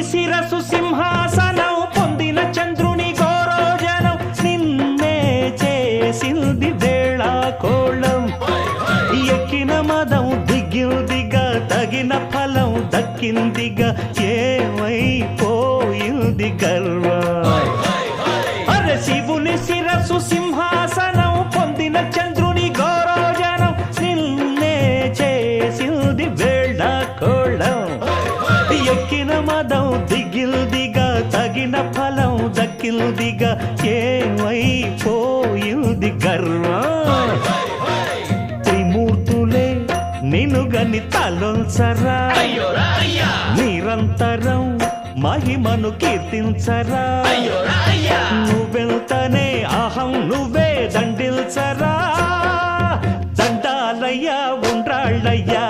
శిరసు సింహాసనం పొందిన చంద్రుని గౌరోజనం నిన్నే చేసింది వేళ కోళం ఎక్కిన మదం దిగిందిగా తగిన ఫలం దక్కిందిగా ఏమైపోయింది గర్వం అరే శివుని శిరసు సింహాసనం పొందిన చంద్రుని గౌరోజనం నిన్నే చేసింది వేళ కోళం ఎక్కిన మదం దిగిల్దిగా తగిన ఫలం దక్కిల్దిగా ఏమైపోయింది గర్వం త్రిమూర్తులే నినుగని తలొంచరా నిరంతరం మహిమను కీర్తించరా నువ్వెళ్తనే అహం నువ్వే దండిల్చరా దండాలయ్యా ఉండ్రాళ్ళయ్యా